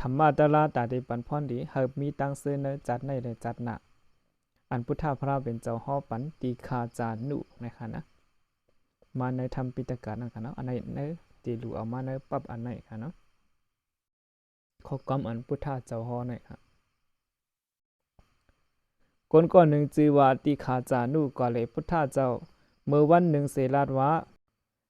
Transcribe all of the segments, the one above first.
ธรรมะตะลาตาได้ปันพรดีเฮามีตั้งเสื้อเนอจัดในเลยจัดหนักอันพุทธาพระเป็นเจ้าฮ้อปันตีคาจานุนะคะนะมาในทำปิตกานั่นค่ะเนาะอันไหนเนอตีหลูเอามาเนอปั๊บอันไหนค่ะเนาะข้อกำอันพุทธาเจ้าฮ้อหน่อยค่ะคนก่อนหนึ่งจือว่าตีคาจานุก่อเลยพุทธาเจ้าเมื่อวันหนึ่งเสลาดว่า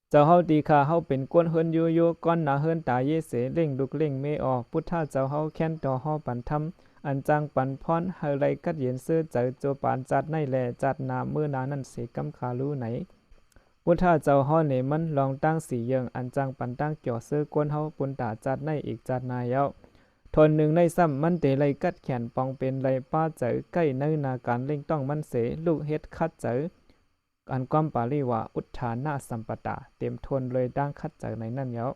เจ้าเฮาตีคาเฮาเป็นกวนเฮิรนโยโย่ก้อนหนาเฮิรนตาเยเสเล่งลุกเล่งเมออกพุทธาเจ้าเฮาแค้นต่อฮ้อปันทำอันจังปันพรเฮาไรกัดเย็นเสื้อเจอโจปานจัดในแลจัดนาเมื่อนานั่นเสกำคารู้ไหนพุทธาเจ้าฮ้อเนมันลองตั้งสีเยิงอันจังปันตั้งเกี่ยวเสื้อกวนเฮาปุนตาจัดในอีกจัดนายเย้าทนหนึ่งในซ้ำมันเตไรกัดแขนปองเป็นไรป้าเจอใกล้ในนาการเล่งต้องมันเสลูกเฮ็ดคัดเจออันความปาลีว่าอุทธานาสัมปตาเต็มทนเลยดังคัดเจอในนั่นเย้า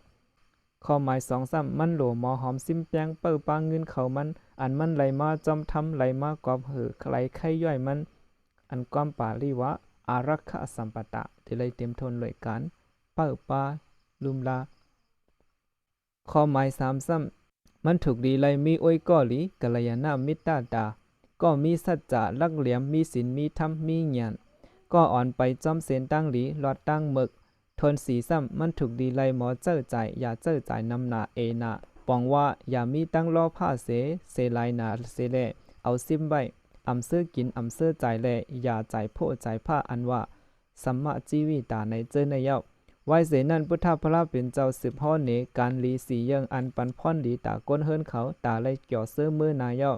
ข้อหมาย2-3มันโหลหมอหอมซิมแปงเปิ้ปางเงินเขามันอันมันไหลมาจอมทำไหลมากอบหือใครไข่ย่อยมันอันความปาลีว่าอารักขสัมปตะที่เลยเต็มทนเลยกันเปิ้ปาลุมลาข้อหมาย3-3มันถูกดีเลยมีอ้อยก่อหลีกัลยาณมิตรตาก็มีสัจจะลักเหลี่ยมมีศีลมีธรรมมีญาณก็อ่อนไปจอมเสนตั้งหลีหลอดตั้งหมึกทน4-3มันถูกดีไลหมอเจ้อใจอย่าเจ้อใจนำหนาเอนาปองว่าอย่ามีตั้งล้อผ้าเสลายนาเสแลเอาซิมไว้อำเสื้อกินอำเสื้อใจแลอย่าใจโพใจผ้าอันว่าสัมมาจีวิตาในเจอในเย้าไว้เสนั้นพุทธพระเป็นเจ้าสืบพ่อเนการลีสียังอันปันพ่อนดีตาก้นเฮิรนเขาตาไลเกี่ยวเสื้อมือนายเย้า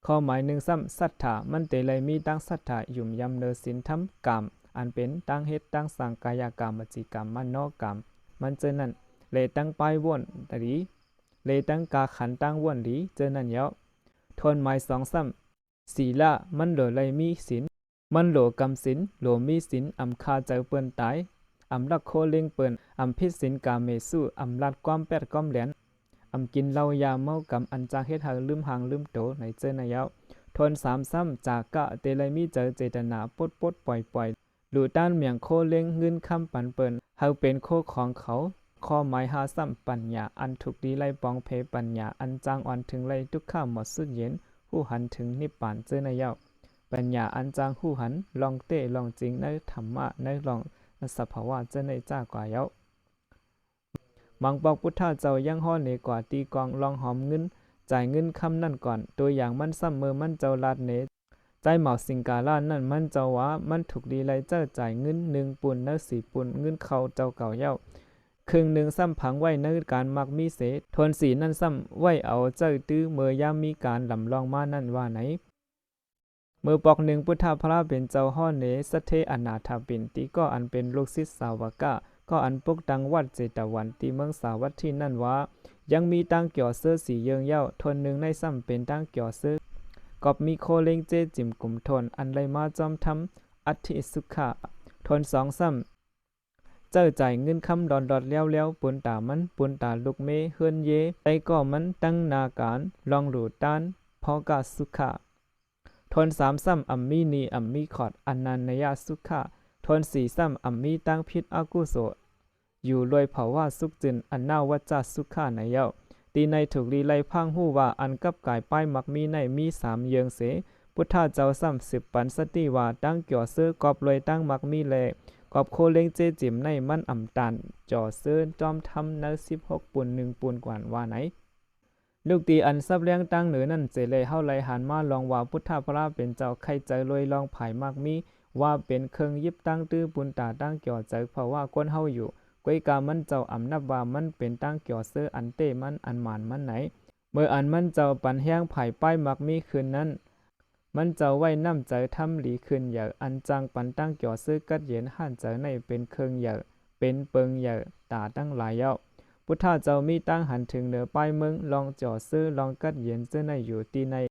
ข้อหมาย1-3ศรัทธามันเตไลมีตั้งศรัทธายุ่มยำเนอสินธรรมกรรมอันเป็นตั้งเฮ็ดตั้งสังกายกรรมวจีกรรมมโนกรรมมันเจอนั่นเลยตั้งป้ายว่นตรีเลยตั้งกาขันตั้งว่นดีเจอนั่นเย้าทนหมาย2-3ศีละมันโหลเลยมีศีลมันโหลกำศีลโหลมีศีลอำคาเจอเปิ้นตายอำลักโคเล็งเปิ้นอำพิษศีลกาเมสุอำลัดความแปดความแหลนอำกินเหล้ายาเมากำอันจาเฮ็ดหางลืมหางลืมโตในเจอนั่นเย้าทน3-3จากกะเตไลมีเจอเจตนาปดปล่อยหลู่ต้านเมียงโคเล้งเงินคำปันเปินเฮาเป็นโคของเขาข้อหมาย5-3ปัญญาอันถูกดีไล่ปองเพปัญญาอันจางอ่อนถึงไล่ทุกข้าหมดสุดเย็นหู้หันถึงนิพพานเจอในเย้าปัญญาอันจางหู้หันลองเต้ลองจริงในธรรมะในลองสภาวะเจอในจ้ากว่าเย้ามังปอกพุทธาเจ้ายังฮ้อเนกว่าตีกองลองหอมเงินจ่ายเงินคำนั่นก่อนตัวอย่างมันซ้ำมือมันเจ้าลาดเนใจเหมาสิงกาล่านั่นมันเจ้าว่ามันถูกดีไลเจ้าจ่ายเงิน1ปุ่นเน4ปุ่นเงินเขาเจ้าเก่าเย้าครึ่งหนึ่งซ้ำผังไว้ในการมักมีเสทนสีนั่นซ้ำไว้เอาเจ้าตื้อเมื่อยามมีการลำลองมานั่นว่าไหนเมื่อปอกหนึ่งพุทธพระเป็นเจ้าฮ้อเนสเทอนาถาปินติก็อันเป็นลูกศิษย์สาวกะก็อันปกตังวัดเจตวันที่เมืองสาวัตที่นั่นว่ายังมีตั้งเกี่ยวเสื้อสีเยิงเย้าทนหนึ่งในซ้ำเป็นตั้งเกี่ยวเสื้อกอบมีโคเล็งเจจิมกลุ่มทนอันไรมาจอมทำอัติสุขะทน2-3เจ้าจ่ายเงินคำดอนดอดแล้วปุนตามันปุนตาลูกเมเฮือนเยไตก็มันตั้งนาการลองหลูต้านพอกาสุขะทน3-3อัมมีนีอัมมีขอดอันนันนยาสุขะทน4-3อัมมีตั้งพิษอากุโสอยู่รวยเผาว่าสุขจินอันน่าวัจจสุขะในเย้าตีในถูกลีไลพังหู้ว่าอันกับกายป้ายมักมีในมี3เยืองเสพุทธาเจ้า30ปันสติว่าตั้งเกี่ยวซื้อกอบรวยตั้งมักมีแลกอบโคเล็งเจจิมในมันอ่ำตันจ่อซื้อจอมทำใน16ปุ่น1ปุ่นกว่าว่าไหนลูกตีอันซับเลี้ยงตั้งเหนือนั่นเจเลยเฮาไหลหันมาลองว่าพุทธพระเป็นเจ้าใครใจรวยลองไผ่มักมีว่าเป็นเครื่องยิบตั้งตื้อปุนตาตั้งเกี่ยวใจเพราะว่าก้นเฮาอยู่ก้อยกามันเจ้าอำนับว่ามันเป็นตั้งเกี่ยวซื้ออันเต้มันอันหมานมันไหนเมื่ออันมันเจ้าปันแห้งไผ่ป้ายมักมีคืนนั้นมันเจ้าไว้น้ำใจทำหลีคืนอย่าอันจังปันตั้งเกี่ยวซื้อกัดเย็นห่านใจในเป็นเครื่องอย่าเป็นเปิงอย่าตาตั้งหลายเย้าพุทธาเจ้ามีตั้งหันถึงเหนือป้ายเมืองลองจ่อซื้อลองกัดเย็นเจ้าในอยู่ตีใน